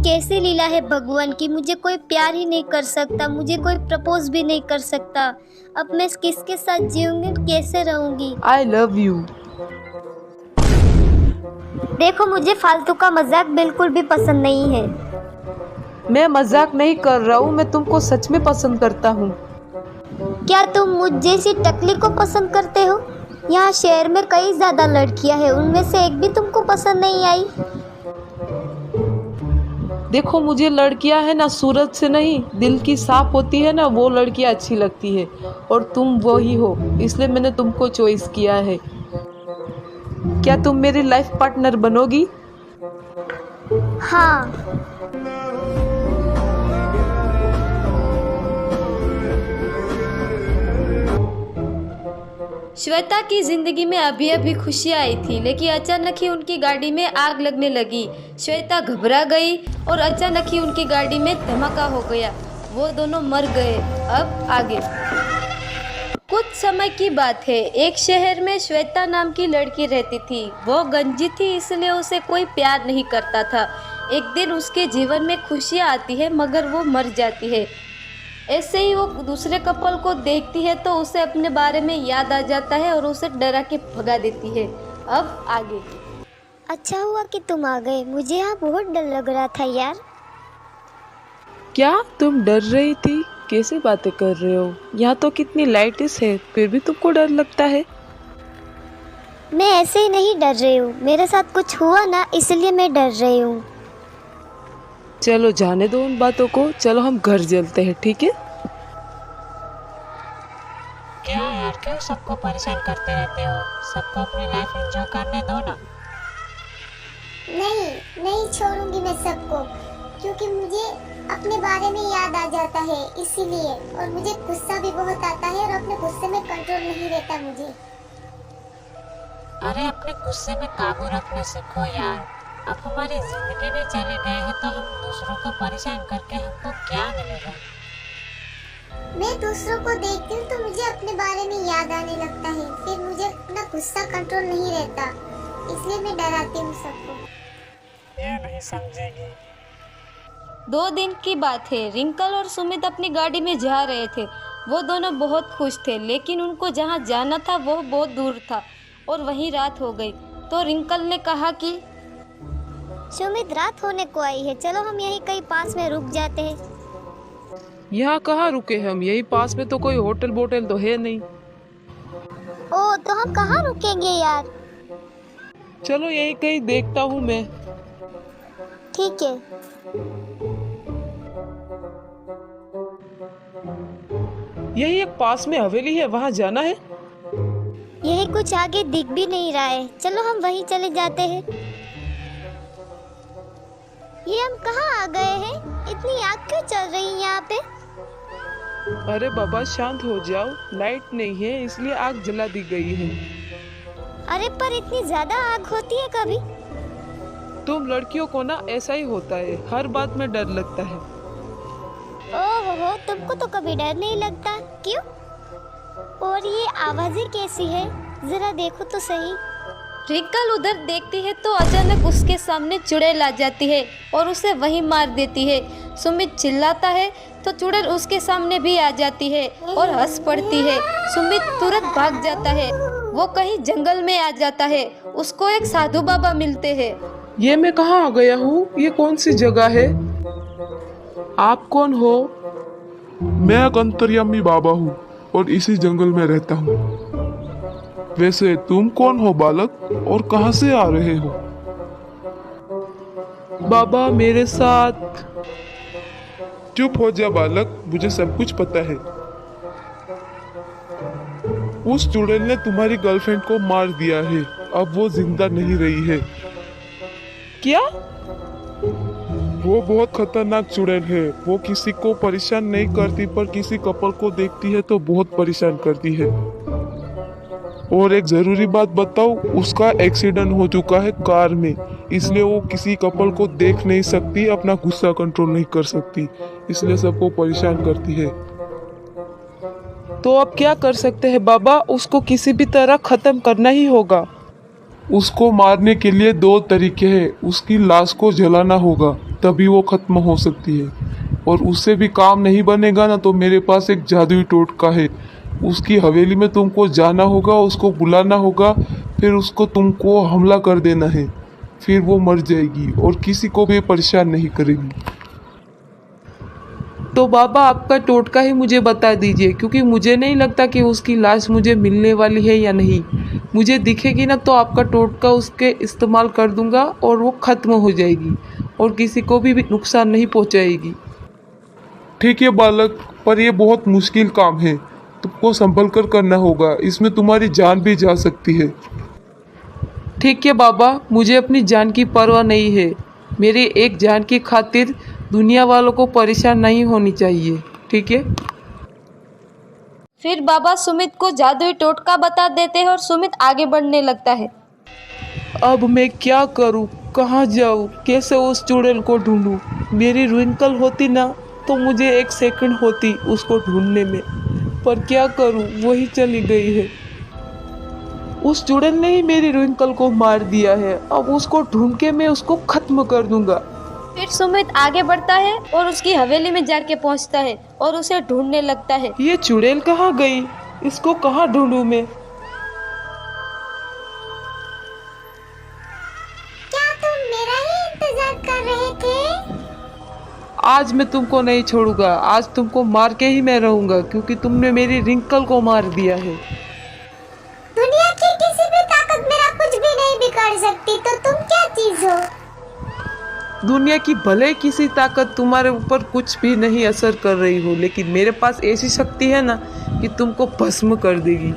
कैसी लीला है भगवान की, मुझे कोई प्यार ही नहीं कर सकता, मुझे कोई प्रपोज भी नहीं कर सकता। अब मैं किसके साथ जीऊंगी, कैसे रहूंगी। I love you. देखो मुझे फालतू का मजाक बिल्कुल भी पसंद नहीं है। मैं मजाक नहीं कर रहा हूँ, मैं तुमको सच में पसंद करता हूँ। क्या तुम मुझ जैसी टकली को पसंद करते हो? यहाँ शहर में कई ज्यादा लड़कियां हैं, उनमें से एक भी तुमको पसंद नहीं आई? देखो मुझे लड़कियां है ना सूरत से नहीं, दिल की साफ होती है ना, वो लड़कियां अच्छी लगती है और तुम वही हो, इसलिए मैंने तुमको चॉइस किया है। क्या तुम मेरी लाइफ पार्टनर बनोगी? हाँ। श्वेता की जिंदगी में अभी अभी खुशियाँ आई थी, लेकिन अचानक ही उनकी गाड़ी में आग लगने लगी। श्वेता घबरा गई और अचानक ही उनकी गाड़ी में धमाका हो गया। वो दोनों मर गए। अब आगे। कुछ समय की बात है, एक शहर में श्वेता नाम की लड़की रहती थी। वो गंजी थी, इसलिए उसे कोई प्यार नहीं करता था। एक दिन उसके जीवन में खुशियाँ आती है मगर वो मर जाती है। ऐसे ही वो दूसरे कपल को देखती है तो उसे अपने बारे में याद आ जाता है और उसे डरा के भगा देती है। अब आगे। अच्छा हुआ कि तुम आ गए, मुझे यहाँ बहुत डर लग रहा था यार। क्या तुम डर रही थी? कैसी बातें कर रहे हो? यहाँ तो कितनी लाइट्स है, फिर भी तुमको डर लगता है। मैं ऐसे ही नहीं डर रही हूँ, मेरे साथ कुछ हुआ ना, इसलिए मैं डर रही हूँ। चलो जाने दो उन बातों को, चलो हम घर चलते हैं, ठीक है? क्या यार, क्यों सबको परेशान करते रहते हो? सबको अपनी लाइफ एंजॉय करने दो ना। नहीं नहीं छोड़ूंगी मैं सबको, क्योंकि मुझे अपने बारे में याद आ जाता है इसीलिए, और मुझे गुस्सा भी बहुत आता है और अपने गुस्से में कंट्रोल नहीं रहता मुझे। अरे अपने गुस्से में काबू रखना सीखो यार। अब हमारी जिंदगी में चले गए हैं तो हम दूसरों को परेशान करके हमको क्या मिलेगा? मैं दूसरों को देखती हूँ तो मुझे अपने बारे में याद आने लगता है, फिर मुझे अपना गुस्सा कंट्रोल नहीं रहता, इसलिए मैं डराती हूँ सबको। ये नहीं समझेगी। 2 दिन की बात है, रिंकल और सुमित अपनी गाड़ी में जा रहे थे। वो दोनों बहुत खुश थे, लेकिन उनको जहाँ जाना था वो बहुत दूर था और वहीं रात हो गई। तो रिंकल ने कहा कि सुमित, रात होने को आई है, चलो हम यहीं कहीं पास में रुक जाते हैं। यहाँ कहाँ रुके हम? यही पास में तो कोई होटल बोटल तो है नहीं। ओ, तो हम कहाँ रुकेंगे यार? चलो यही कहीं देखता हूँ मैं। ठीक है। यही एक पास में हवेली है, वहाँ जाना है। यही कुछ आगे दिख भी नहीं रहा है, चलो हम वहीं चले जाते हैं। ये हम कहाँ आ गए हैं? इतनी आग क्यों चल रही है यहाँ पे? अरे बाबा शांत हो जाओ, लाइट नहीं है इसलिए आग जला दी गई है। अरे पर इतनी ज्यादा आग होती है कभी? तुम लड़कियों को ना ऐसा ही होता है, हर बात में डर लगता है। ओहो, तुमको तो कभी डर नहीं लगता, क्यों? और ये आवाजें कैसी है, जरा देखो तो सही। रिंकल उधर देखती है तो अचानक उसके सामने चुड़ैल आ जाती है और उसे वहीं मार देती है। सुमित चिल्लाता है तो चुड़ैल उसके सामने भी आ जाती है और हंस पड़ती है। सुमित तुरंत भाग जाता है, वो कहीं जंगल में आ जाता है। उसको एक साधु बाबा मिलते हैं। ये मैं कहाँ आ गया हूँ? ये कौन सी जगह है? आप कौन हो? मैं एक अंतर्यामी बाबा हूँ और इसी जंगल में रहता हूँ। वैसे तुम कौन हो बालक, और कहाँ से आ रहे हो? बाबा मेरे साथ। चुप हो जा बालक, मुझे सब कुछ पता है। उस चुड़ैल ने तुम्हारी गर्लफ्रेंड को मार दिया है, अब वो जिंदा नहीं रही है। क्या? वो बहुत खतरनाक चुड़ैल है। वो किसी को परेशान नहीं करती, पर किसी कपल को देखती है तो बहुत परेशान करती है। और एक जरूरी बात बताऊं, उसका एक्सीडेंट हो चुका है कार में, इसलिए वो किसी कपल को देख नहीं सकती, अपना गुस्सा कंट्रोल नहीं कर सकती, इसलिए सबको परेशान करती है। तो अब क्या कर सकते हैं बाबा? उसको किसी भी तरह खत्म करना ही होगा। उसको मारने के लिए 2 तरीके हैं। उसकी लाश को जलाना होगा, तभी वो खत्म हो सकती है। और उससे भी काम नहीं बनेगा ना, तो मेरे पास एक जादुई टोटका है। उसकी हवेली में तुमको जाना होगा, उसको बुलाना होगा, फिर उसको तुमको हमला कर देना है। फिर वो मर जाएगी और किसी को भी परेशान नहीं करेगी। तो बाबा आपका टोटका ही मुझे बता दीजिए, क्योंकि मुझे नहीं लगता कि उसकी लाश मुझे मिलने वाली है या नहीं। मुझे दिखेगी ना तो आपका टोटका उसके इस्तेमाल कर दूंगा और वो ख़त्म हो जाएगी और किसी को भी नुकसान नहीं पहुंचाएगी। ठीक है बालक, पर यह बहुत मुश्किल काम है। तुमको संभल कर करना होगा, इसमें तुम्हारी जान भी जा सकती है। ठीक है बाबा, मुझे अपनी जान की परवाह नहीं है। मेरी एक जान की खातिर दुनिया वालों को परेशान नहीं होनी चाहिए, ठीक है। फिर बाबा सुमित को जादुई टोटका बता देते हैं और सुमित आगे बढ़ने लगता है। अब मैं क्या करूं, कहाँ जाऊं, कैसे उस चुड़ैल को ढूंढूं। मेरी ट्विंकल होती ना तो मुझे 1 सेकंड होती उसको ढूंढने में, पर क्या करूं, वही चली गई है। उस चुड़ैल ने ही मेरी ट्विंकल को मार दिया है। अब उसको ढूंढ के मैं उसको खत्म कर दूंगा। फिर सुमित आगे बढ़ता है और उसकी हवेली में जाके पहुंचता है और उसे ढूंढने लगता है। ये चुड़ैल कहाँ गई, इसको कहाँ ढूंढूं मैं। क्या तुम मेरा ही इंतजार कर रहे थे? आज मैं तुमको नहीं छोड़ूंगा, आज तुमको मार के ही मैं रहूंगा, क्योंकि तुमने मेरी रिंकल को मार दिया है। दुनिया की किसी भी ताकत मेरा कुछ भी नहीं बिगाड़ सकती, तो तुम क्या चीज हो? दुनिया की भले किसी ताकत तुम्हारे ऊपर कुछ भी नहीं असर कर रही हो, लेकिन मेरे पास ऐसी शक्ति है ना कि तुमको भस्म कर देगी।